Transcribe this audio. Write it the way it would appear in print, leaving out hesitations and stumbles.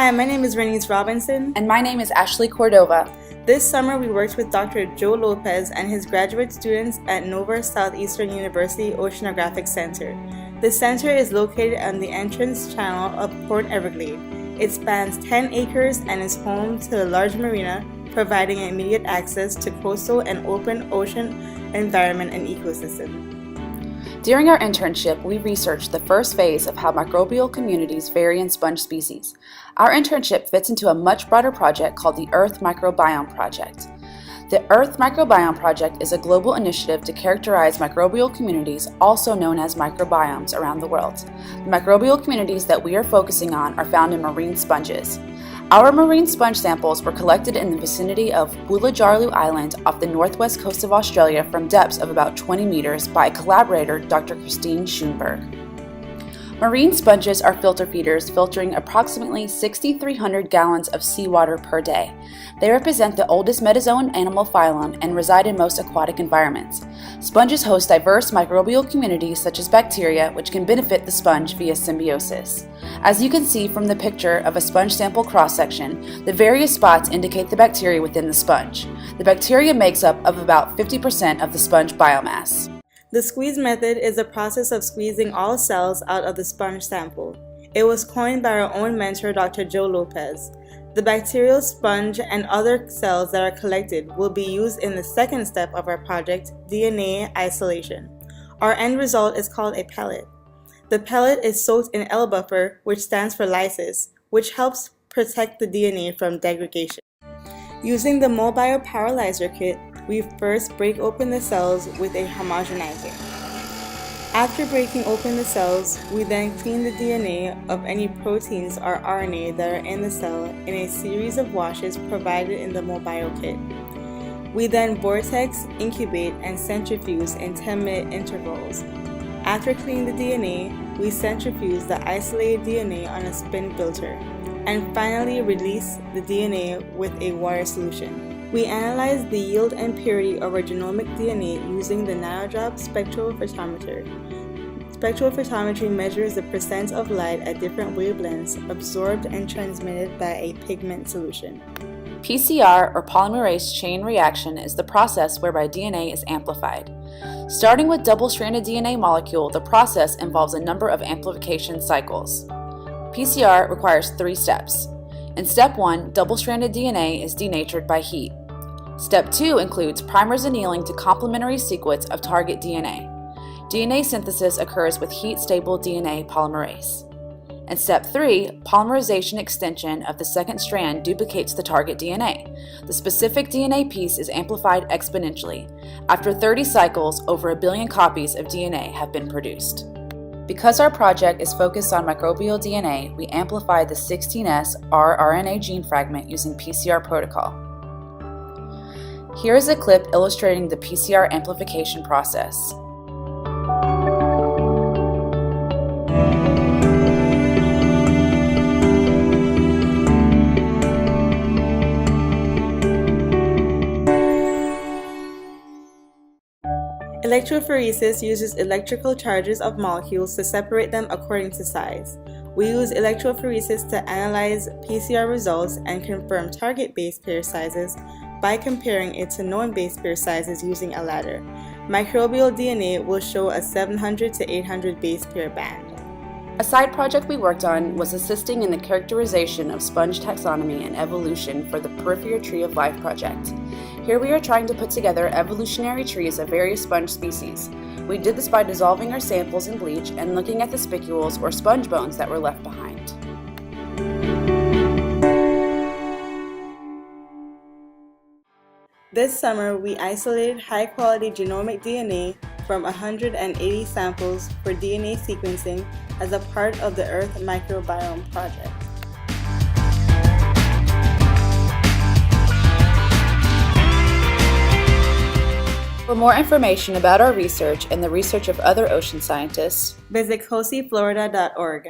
Hi, my name is Renise Robinson. And my name is Ashley Cordova. This summer, we worked with Dr. Joe Lopez and his graduate students at Nova Southeastern University Oceanographic Center. The center is located on the entrance channel of Port Everglade. It spans 10 acres and is home to a large marina, providing immediate access to coastal and open ocean environment and ecosystem. During our internship, we researched the first phase of how microbial communities vary in sponge species. Our internship fits into a much broader project called the Earth Microbiome Project. The Earth Microbiome Project is a global initiative to characterize microbial communities, also known as microbiomes, around the world. The microbial communities that we are focusing on are found in marine sponges. Our marine sponge samples were collected in the vicinity of Woolajarlu Island off the northwest coast of Australia from depths of about 20 meters by collaborator Dr. Christine Schoenberg. Marine sponges are filter feeders, filtering approximately 6,300 gallons of seawater per day. They represent the oldest metazoan animal phylum and reside in most aquatic environments. Sponges host diverse microbial communities such as bacteria, which can benefit the sponge via symbiosis. As you can see from the picture of a sponge sample cross-section, the various spots indicate the bacteria within the sponge. The bacteria makes up of about 50% of the sponge biomass. The squeeze method is a process of squeezing all cells out of the sponge sample. It was coined by our own mentor, Dr. Joe Lopez. The bacterial sponge and other cells that are collected will be used in the second step of our project, DNA isolation. Our end result is called a pellet. The pellet is soaked in L-buffer, which stands for lysis, which helps protect the DNA from degradation. Using the mobile pyrolyzer kit, we first break open the cells with a homogenizer. After breaking open the cells, we then clean the DNA of any proteins or RNA that are in the cell in a series of washes provided in the mobile kit. We then vortex, incubate, and centrifuge in 10-minute intervals. After cleaning the DNA, we centrifuge the isolated DNA on a spin filter, and finally release the DNA with a water solution. We analyze the yield and purity of our genomic DNA using the nanodrop spectrophotometer. Spectrophotometry measures the percent of light at different wavelengths absorbed and transmitted by a pigment solution. PCR, or polymerase chain reaction, is the process whereby DNA is amplified. Starting with double-stranded DNA molecule, the process involves a number of amplification cycles. PCR requires 3 steps. In step 1, double-stranded DNA is denatured by heat. Step 2 includes primers annealing to complementary sequence of target DNA. DNA synthesis occurs with heat-stable DNA polymerase. In step 3, polymerization extension of the second strand duplicates the target DNA. The specific DNA piece is amplified exponentially. After 30 cycles, over 1 billion copies of DNA have been produced. Because our project is focused on microbial DNA, we amplified the 16S rRNA gene fragment using PCR protocol. Here is a clip illustrating the PCR amplification process. Electrophoresis uses electrical charges of molecules to separate them according to size. We use electrophoresis to analyze PCR results and confirm target base pair sizes by comparing it to known base pair sizes using a ladder. Microbial DNA will show a 700 to 800 base pair band. A side project we worked on was assisting in the characterization of sponge taxonomy and evolution for the Peripheral Tree of Life project. Here we are trying to put together evolutionary trees of various sponge species. We did this by dissolving our samples in bleach and looking at the spicules or sponge bones that were left behind. This summer, we isolated high-quality genomic DNA from 180 samples for DNA sequencing as a part of the Earth Microbiome Project. For more information about our research and the research of other ocean scientists, visit COSEEFlorida.org.